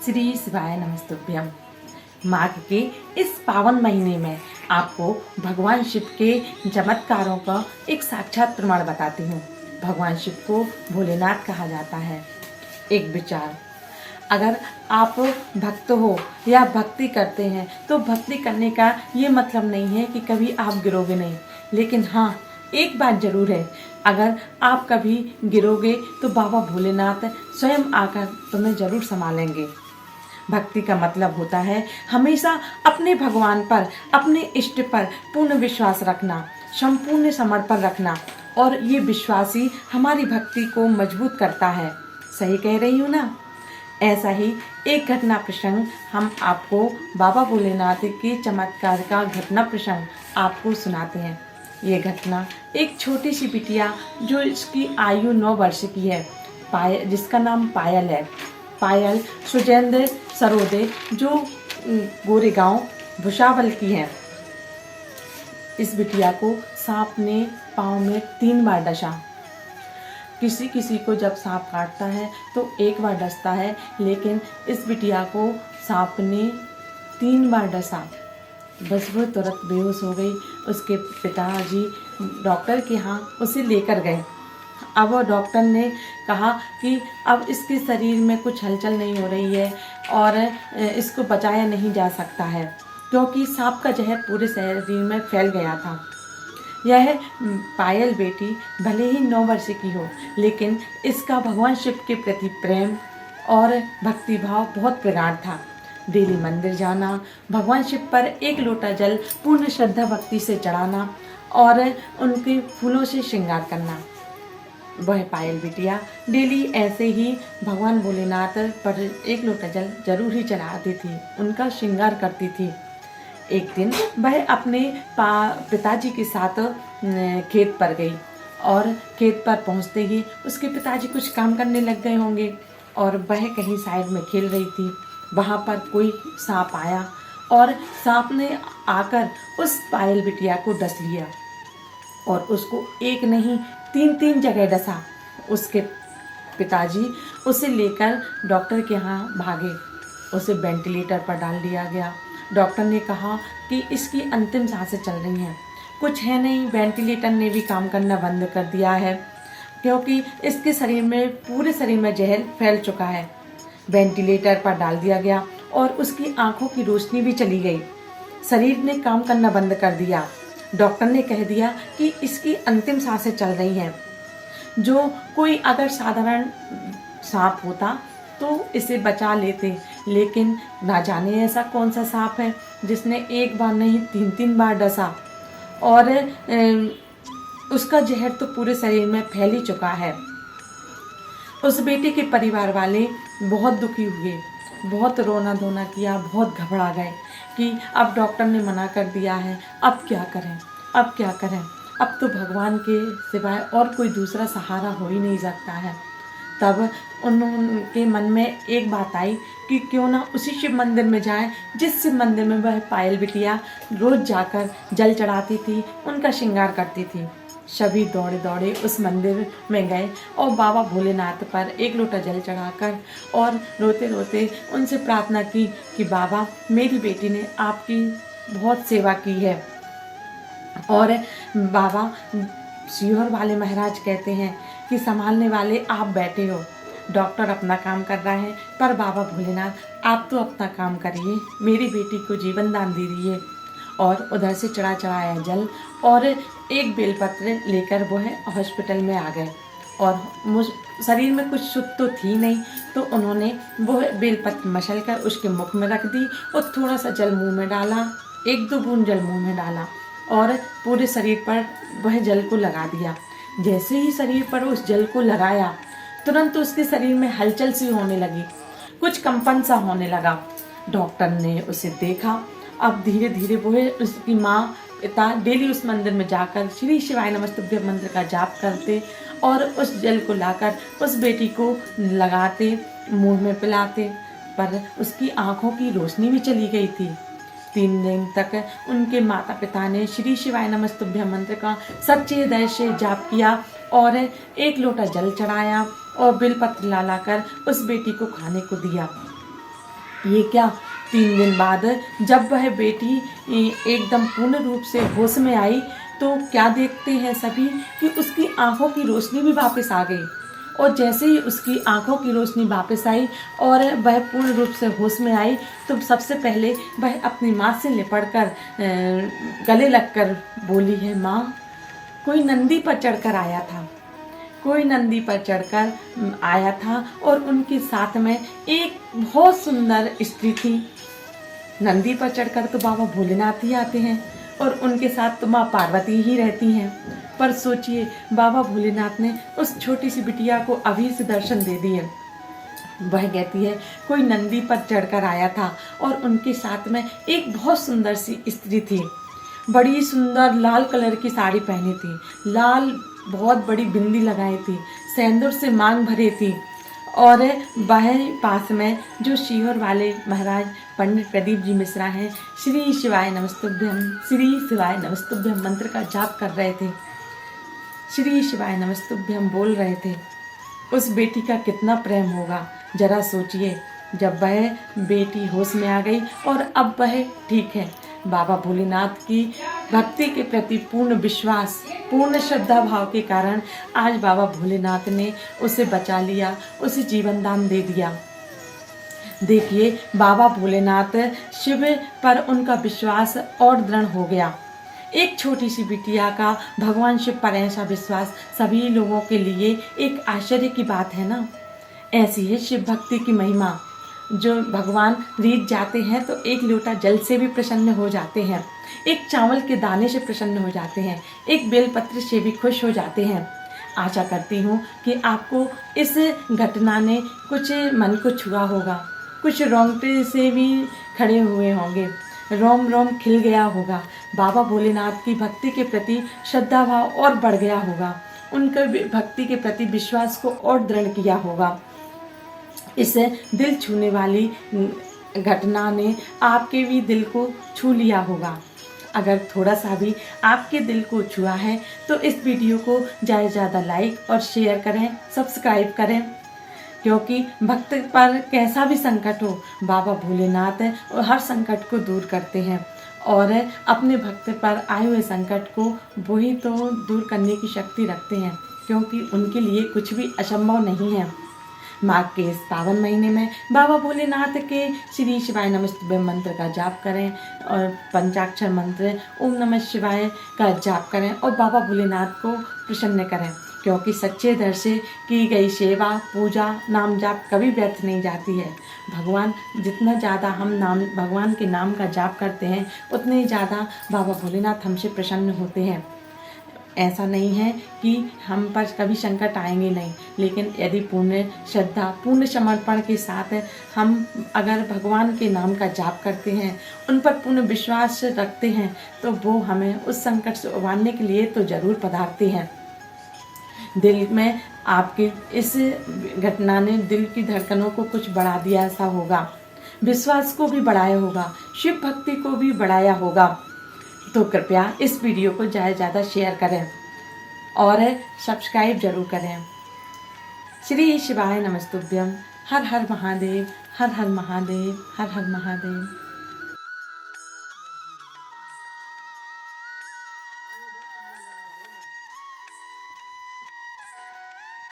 श्री शिवाय नमस्तुभ्यम। माघ के इस पावन महीने में आपको भगवान शिव के चमत्कारों का एक साक्षात प्रमाण बताती हूँ। भगवान शिव को भोलेनाथ कहा जाता है। एक विचार, अगर आप भक्त हो या भक्ति करते हैं तो भक्ति करने का ये मतलब नहीं है कि कभी आप गिरोगे नहीं, लेकिन हाँ एक बात जरूर है, अगर आप कभी गिरोगे तो बाबा भोलेनाथ स्वयं आकर तुम्हें जरूर संभालेंगे। भक्ति का मतलब होता है हमेशा अपने भगवान पर, अपने इष्ट पर पूर्ण विश्वास रखना, संपूर्ण समर्पण रखना, और ये विश्वास ही हमारी भक्ति को मजबूत करता है। सही कह रही हूँ ना? ऐसा ही एक घटना प्रसंग हम आपको बाबा भोलेनाथ के चमत्कार का घटना प्रसंग आपको सुनाते हैं। ये घटना एक छोटी सी बिटिया जो इसकी आयु 9 वर्ष की है, जिसका नाम पायल है। पायल सुजेंद्र सरोदे जो गोरेगांव भुसावल की है। इस बिटिया को सांप ने पाँव में 3 बार डसा। किसी किसी को जब सांप काटता है तो एक बार डसता है, लेकिन इस बिटिया को सांप ने 3 बार डसा। बस वो तुरंत बेहोश हो गई। उसके पिताजी डॉक्टर के यहाँ उसे लेकर गए। अब वो डॉक्टर ने कहा कि अब इसके शरीर में कुछ हलचल नहीं हो रही है और इसको बचाया नहीं जा सकता है, क्योंकि सांप का जहर पूरे शरीर में फैल गया था। यह पायल बेटी भले ही 9 वर्ष की हो, लेकिन इसका भगवान शिव के प्रति प्रेम और भक्तिभाव बहुत प्रगाढ़ था। डेली मंदिर जाना, भगवान शिव पर 1 लोटा जल पूर्ण श्रद्धा भक्ति से चढ़ाना और उनके फूलों से श्रृंगार करना। वह पायल बिटिया डेली ऐसे ही भगवान भोलेनाथ पर 1 लोटा जल जरूर ही चढ़ाती थी, उनका श्रृंगार करती थी। एक दिन वह अपने पिताजी के साथ खेत पर गई और खेत पर पहुंचते ही उसके पिताजी कुछ काम करने लग गए होंगे और वह कहीं साइड में खेल रही थी। वहां पर कोई सांप आया और सांप ने आकर उस पायल बिटिया को डस लिया और उसको एक नहीं 3 जगह डसा। उसके पिताजी उसे लेकर डॉक्टर के यहाँ भागे। उसे वेंटिलेटर पर डाल दिया गया। डॉक्टर ने कहा कि इसकी अंतिम सांसें चल रही हैं। कुछ है नहीं, वेंटिलेटर ने भी काम करना बंद कर दिया है, क्योंकि इसके शरीर में, पूरे शरीर में जहर फैल चुका है। वेंटिलेटर पर डाल दिया गया और उसकी आंखों की रोशनी भी चली गई। शरीर ने काम करना बंद कर दिया। डॉक्टर ने कह दिया कि इसकी अंतिम सांसें चल रही हैं। जो कोई अगर साधारण सांप होता तो इसे बचा लेते, लेकिन ना जाने ऐसा कौन सा सांप है जिसने 1 बार नहीं 3 बार डसा और उसका जहर तो पूरे शरीर में फैल ही चुका है। उस बेटे के परिवार वाले बहुत दुखी हुए, बहुत रोना धोना किया, बहुत घबरा गए कि अब डॉक्टर ने मना कर दिया है, अब क्या करें, अब क्या करें। अब तो भगवान के सिवाय और कोई दूसरा सहारा हो ही नहीं सकता है। तब उनके मन में एक बात आई कि क्यों ना उसी शिव मंदिर में जाएं जिस शिव मंदिर में वह पायल बिटिया रोज जाकर जल चढ़ाती थी, उनका श्रृंगार करती थी। सभी दौड़े दौड़े उस मंदिर में गए और बाबा भोलेनाथ पर 1 लोटा जल चढ़ाकर और रोते रोते उनसे प्रार्थना की कि बाबा, मेरी बेटी ने आपकी बहुत सेवा की है और बाबा, सीहोर वाले महाराज कहते हैं कि संभालने वाले आप बैठे हो। डॉक्टर अपना काम कर रहा है, पर बाबा भोलेनाथ आप तो अपना काम करिए, मेरी बेटी को जीवन दान दीजिए। और उधर से चढ़ाया जल और एक बेलपत्र लेकर वो है हॉस्पिटल में आ गए। और शरीर में कुछ सुध तो थी नहीं, तो उन्होंने वो बेलपत्र मसल कर उसके मुख में रख दी और थोड़ा सा जल मुंह में डाला, 1-2 बूंद जल मुंह में डाला और पूरे शरीर पर वह जल को लगा दिया। जैसे ही शरीर पर उस जल को लगाया, तुरंत उसके शरीर में हलचल सी होने लगी, कुछ कंपन सा होने लगा। डॉक्टर ने उसे देखा। अब धीरे धीरे वो है उसकी माँ पिता डेली उस मंदिर में जाकर श्री शिवाय नमस्तुभ्यम मंत्र का जाप करते और उस जल को लाकर उस बेटी को लगाते, मुंह में पिलाते, पर उसकी आंखों की रोशनी भी चली गई थी। 3 दिन तक उनके माता पिता ने श्री शिवाय नमस्तुभ्यम मंत्र का सच्चे हृदय से जाप किया और 1 लोटा जल चढ़ाया और बेलपत्र ला कर उस बेटी को खाने को दिया। ये क्या, 3 दिन बाद जब वह बेटी एकदम पूर्ण रूप से होश में आई तो क्या देखते हैं सभी कि उसकी आंखों की रोशनी भी वापस आ गई। और जैसे ही उसकी आंखों की रोशनी वापस आई और वह पूर्ण रूप से होश में आई तो सबसे पहले वह अपनी माँ से लिपट कर गले लगकर बोली है, माँ, कोई नंदी पर चढ़कर आया था, कोई नंदी पर चढ़कर आया था और उनके साथ में एक बहुत सुंदर स्त्री थी। नंदी पर चढ़कर तो बाबा भोलेनाथ ही आते हैं और उनके साथ तो माँ पार्वती ही रहती हैं। पर सोचिए, बाबा भोलेनाथ ने उस छोटी सी बिटिया को अभी से दर्शन दे दिए। वह कहती है, कोई नंदी पर चढ़कर आया था और उनके साथ में एक बहुत सुंदर सी स्त्री थी। बड़ी सुंदर लाल कलर की साड़ी पहनी थी, लाल बहुत बड़ी बिंदी लगाई थी, सेंदूर से मांग भरे थी। और वह पास में जो सीहोर वाले महाराज पंडित प्रदीप जी मिश्रा हैं, श्री शिवाय नमस्तुभ्यम, श्री शिवाय नमस्तुभ्यम मंत्र का जाप कर रहे थे, श्री शिवाय नमस्तुभ्यम बोल रहे थे। उस बेटी का कितना प्रेम होगा, जरा सोचिए। जब वह बेटी होश में आ गई और अब वह ठीक है। बाबा भोलेनाथ की भक्ति के प्रति पूर्ण विश्वास, पूर्ण श्रद्धा भाव के कारण आज बाबा भोलेनाथ ने उसे बचा लिया, उसे जीवन दान दे दिया। देखिए, बाबा भोलेनाथ शिव पर उनका विश्वास और दृढ़ हो गया। एक छोटी सी बिटिया का भगवान शिव पर ऐसा विश्वास सभी लोगों के लिए एक आश्चर्य की बात है ना। ऐसी है शिव भक्ति की महिमा। जो भगवान रीझ जाते हैं तो एक लोटा जल से भी प्रसन्न हो जाते हैं, एक चावल के दाने से प्रसन्न हो जाते हैं, एक बेलपत्र से भी खुश हो जाते हैं। आशा करती हूँ कि आपको इस घटना ने कुछ मन को छुआ होगा, कुछ रोंगटे से भी खड़े हुए होंगे, रोम रोम खिल गया होगा। बाबा भोलेनाथ की भक्ति के प्रति श्रद्धा भाव और बढ़ गया होगा, उनका भक्ति के प्रति विश्वास को और दृढ़ किया होगा। इस दिल छूने वाली घटना ने आपके भी दिल को छू लिया होगा। अगर थोड़ा सा भी आपके दिल को छुआ है तो इस वीडियो को ज़्यादा से ज़्यादा लाइक और शेयर करें, सब्सक्राइब करें, क्योंकि भक्त पर कैसा भी संकट हो, बाबा भोलेनाथ हर संकट को दूर करते हैं और अपने भक्त पर आए हुए संकट को वही तो दूर करने की शक्ति रखते हैं, क्योंकि उनके लिए कुछ भी असंभव नहीं है। माघ के इस पावन महीने में बाबा भोलेनाथ के श्री शिवाय नमस्तुभ्यम मंत्र का जाप करें और पंचाक्षर मंत्र ओम नमः शिवाय का जाप करें और बाबा भोलेनाथ को प्रसन्न करें, क्योंकि सच्चे दर से की गई सेवा, पूजा, नाम जाप कभी व्यर्थ नहीं जाती है। भगवान जितना ज़्यादा हम भगवान के नाम का जाप करते हैं उतने ही ज़्यादा बाबा भोलेनाथ हमसे प्रसन्न होते हैं। ऐसा नहीं है कि हम पर कभी संकट आएंगे नहीं, लेकिन यदि पूर्ण श्रद्धा, पूर्ण समर्पण के साथ हम अगर भगवान के नाम का जाप करते हैं, उन पर पूर्ण विश्वास रखते हैं, तो वो हमें उस संकट से उबारने के लिए तो ज़रूर पधारते हैं। दिल में आपके इस घटना ने दिल की धड़कनों को कुछ बढ़ा दिया ऐसा होगा, विश्वास को भी बढ़ाया होगा, शिव भक्ति को भी बढ़ाया होगा। तो कृपया इस वीडियो को ज़्यादा से ज़्यादा शेयर करें और सब्सक्राइब जरूर करें। श्री शिवाय नमस्तुभ्यम। हर हर महादेव, हर हर महादेव, हर हर महादेव।